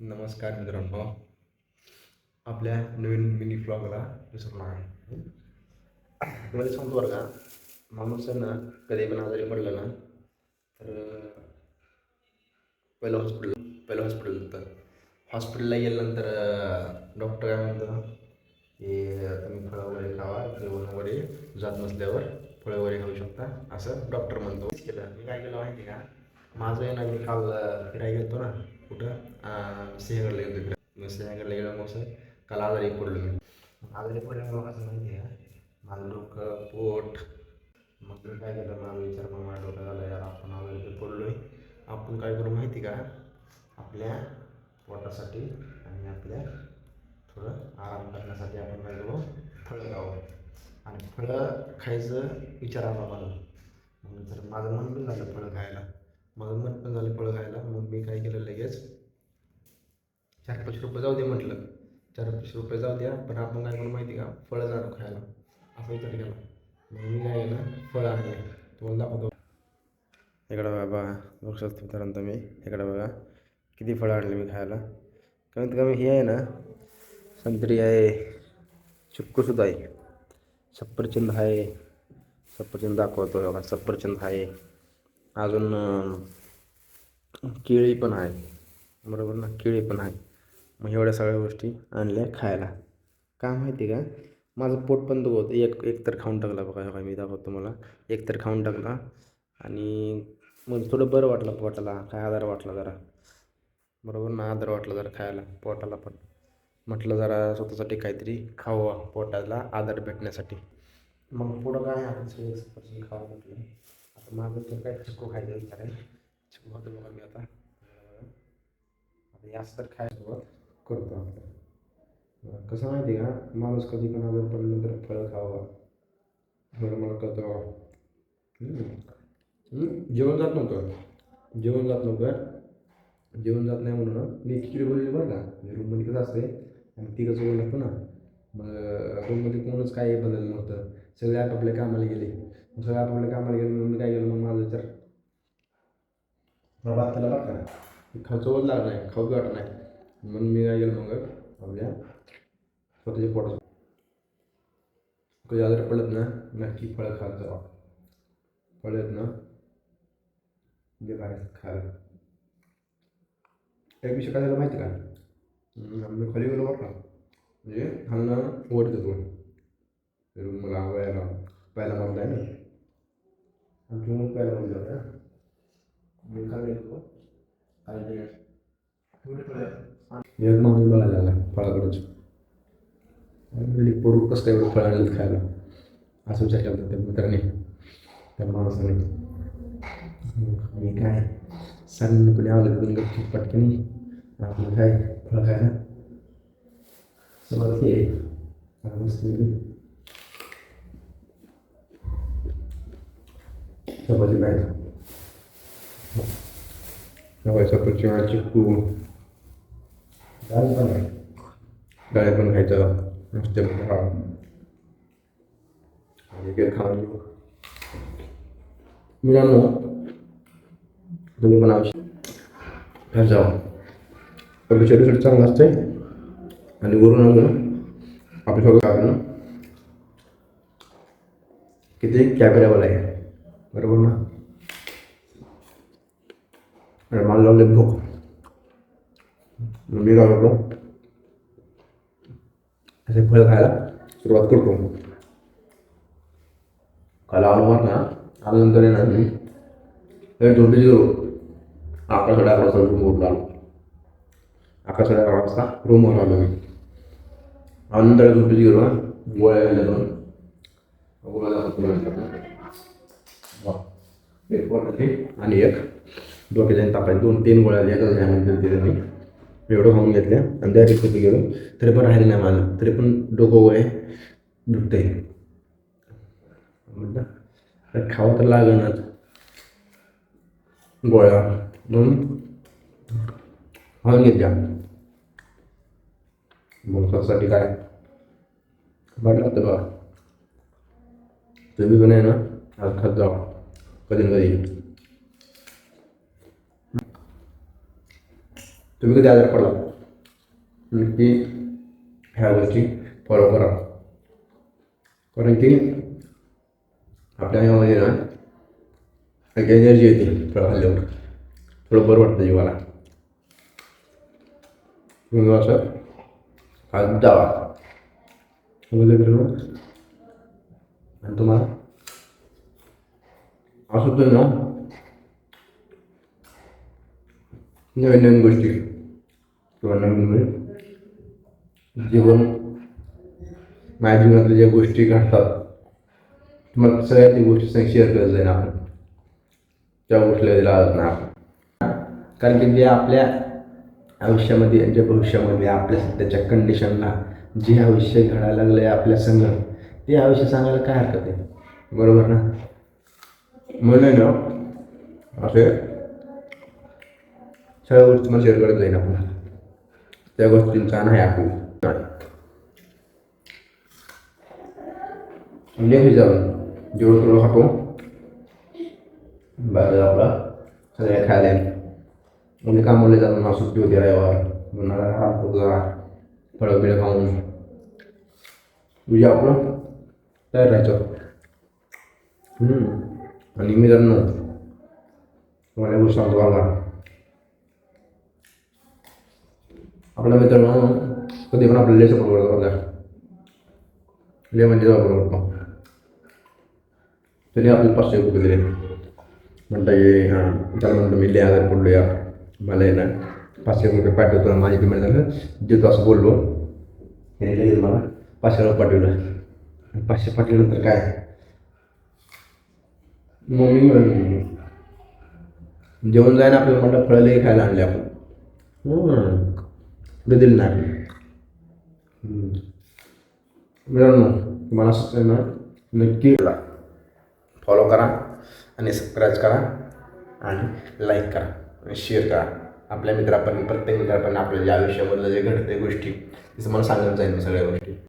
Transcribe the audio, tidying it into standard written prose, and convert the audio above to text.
नमस्कार मित्रांनो, आपल्या नवीन मिनी ब्लॉगला विसरू नका. तुम्हाला सांगतो बरं का, माणूस आहे ना कधी पण आजारी पडलं ना तर पहिलं हॉस्पिटल जातं. हॉस्पिटलला गेल्यानंतर डॉक्टर काय म्हणतं की तुम्ही फळं वगैरे खावा, जेवण वगैरे जात नसल्यावर फळं वगैरे खाऊ शकता, असं डॉक्टर म्हणतो. केलं मी काय केलं माहिती का, माझं आहे ना, मी काल फिरायला गेलो ना, कुठं सिंहगडला गेलो फिरायला. मग सिंहगडला गेलो मग सर काल आजारी पडलो मी. आजारी पडल्यामुळे कसं माहिती आहे का, माझं डोकं पोट. मग मी काय केलं, माझा विचार मग माझ्या डोक्यात आला, यार आपण आजारी पडलो आहे, आपण काय करू माहिती का, आपल्या पोटासाठी आणि आपल्या थोडं आराम करण्यासाठी आपण काय करू, फळं खावं. आणि फळं खायचं विचार आला मला. मग जर माझं मन पण झालं फळं खायला, माझं मन पण झालं फळं खायला. मग मी काय केलं, लगेच 4-5 रुपये जाऊ दे म्हटलं, 4-5 रुपये जाऊ द्या, पण आपण काय करू माहिती का, फळं आणू खायला, असा विचार केला. मग मी काय केलं, फळं आणले, तुम्हाला दाखवतो. इकडं बघा, बघू शकतो मित्रांनो तुम्ही, इकडं बघा किती फळं आणले मी खायला. कमीत कमी हे आहे ना, संत्री आहे, चिक्कूसुद्धा आहे, सफरचंद आहे, सफरचंद दाखवतो बघा, सफरचंद आहे, अजून केळी पण आहे, बरोबर ना, केळी पण आहे. मग एवढ्या सगळ्या गोष्टी आणल्या खायला. का माहिती का, माझं पोट पण दुखत एक तर खाऊन टाकला बघा, बघा मी दाखवतो तुम्हाला. एक तर खाऊन टाकला आणि मग थोडं बरं वाटलं पोटाला, काय आधार वाटला जरा, बरोबर ना, आधार वाटला जरा खायला पोटाला पण. म्हटलं जरा स्वतःसाठी काहीतरी खावं, पोटाला आधार भेटण्यासाठी. मग पुढं काय आपण सगळं खावं म्हटलं. आता माझं तर काय चिक्कू खायचं विचार आहे, चिक्कू खातो बघा मी आता. आता याच तर खायला सुरुवात करतो आपण. कसं माहिती आहे का, माणूस कधी पण आजारी पडल्यानंतर फळं खावं, फळं मला कळतं. जेवण जात नव्हतं, जेवण जात नव्हतं, जेवण जात नाही म्हणून मी खिचडी बनवली बरं का. रूममध्ये कसं असते, आणि तिघं जेवण लागतं ना, मग रूममध्ये कोणच काही बनवलं नव्हतं, सगळे आपापल्या कामाला गेले. सगळे आपापल्या कामाला गेले म्हणून मी काय केलं, मग माझं विचार बाबा त्याला बरं का खावचं लागलं नाही, खाऊ वाटत नाही, म्हणून मी काय केलं, मग आपल्या स्वतःच्या पोटात कधी आजारी पडत ना, नक्की फळं खात जावा. फळं आहेत ना म्हणजे काय खायला. एक विषय काय झालं माहिती का, आम्ही खाली गेलो बरं का, म्हणजे खालनं वर देतो रूम, मला वयाला पहिला मजला आहे ना, आमच्या रूम पहिला मजला होता. मी खाली गेलो आणि एक माणूस बघायला लागला फळाकडंच, पोरू कसं काय एवढं फळ आणलं खायला, असं विचार केला त्या मित्राने, त्या माणसाने. मी काय सण कुणी आवलं तिथून गपची पटकनी आपलं काय फळं खायला सुरुवात केली. मस्त चपाती खायचं, सफरचंद, चिक्कू, डाळ पण आहे, डाळ पण खायचं, नुसते खाऊन घेऊ मित्रांनो. तुम्ही पण आवश्यक जावं, आपल्या शरीरासाठी चांगलं असतंय. आणि वरून अजून आपल्या सगळं किती कॅपेबल आहे, बरोबर ना. आणि मला लागले भूक, मी काय करतो, असे फळ खायला सुरुवात करतो. काल आलो ना, आल्यानंतर येणार मी झोपेची गेलो, 11-11:30 रूमवर आलो, 11-11:30 रूमवर आलो मी. आल्यानंतर झोपेची गेलो, गोळ्या गेल्या दोन आणि एक डोक्याच्या तापायचे 2-3 गोळ्या एकच घ्यायला दिले मी. एवढं खाऊन घेतल्या आणि डायरेक्ट तिथे गेलो, तरी पण राहिले नाही माझं, तरी पण डोकं वय दुखते. म्हटलं खावं तर लागेलच गोळ्या, म्हणून खाऊन घेतल्या. मग स्वतःसाठी काय वाटलं होतं बघा, तुम्ही पण आहे ना आज खात जावा कधी ना कधी. तुम्ही कधी आजार पडला नक्की ह्या गोष्टी फॉलो करा. कारण की आपल्या ह्यामध्ये ना एक एनर्जी येते फळं खाल्ल्यावर, थोडं बरं वाटतं जीवाला. तुम्ही असं खात जावा आणि तुम्हाला असं तर ना नवीन नवीन गोष्टी किंवा नवीन जीवन माझ्या जीवनातल्या ज्या गोष्टी घडतात तुम्हाला सगळ्या त्या गोष्टी शेअर करत जाईल आपण. त्या गोष्टीला राहत नाही आपण. कारण की जे आपल्या आयुष्यामध्ये जे भविष्यामध्ये आपल्या सध्याच्या कंडिशनला जे आयुष्य घडायला लागलं आहे आपल्या संग ते आयुष्य सांगायला काय हरकत आहे, बरोबर ना. म्हणून ना असे सगळ्या गोष्टी मला शेअर करत जाईल आपण. त्या गोष्टींचा नाही आपली म्हणजे जाऊन जेवढं थोडं खातो बाहेर आपला सगळ्या खायला म्हणजे कामाला जाऊन सुट्टी होती रविवार म्हणून फळं बिळं खाऊन म्हणजे आपलं तयार राहायचं. आणि मी जाणं तुम्हाला गोष्ट सांगतो बघा, आपला मित्रांनो कधी पण आपल्याला सपोर्ट करतो बघा, ले म्हणजे सपोर्ट करतो. तरी आपल्याला 500 रुपये दिले म्हणता ये हां त्याला म्हणतो मी आजार पडलो या मला आहे ना 500 रुपये पाठवतो ना माझी पेमेंट झालं देतो असं बोललो. हे लगेच मला 500 रुपये पाठवलं. 500 पाठवल्यानंतर काय मग मी जेवण जायना आपल्याला म्हटलं फळं खायला आणले आपण पुढे दिलं नाही. मित्रांनो तुम्हाला असं ना नक्की फॉलो करा आणि सबस्क्राईब करा आणि लाईक करा आणि शेअर करा. आपल्या मित्रापर्यंत प्रत्येक मित्रापर्यंत आपल्या ज्या आयुष्यामधलं जे घडते गोष्टी तसं मला सांगत जाईल मी सगळ्या गोष्टी.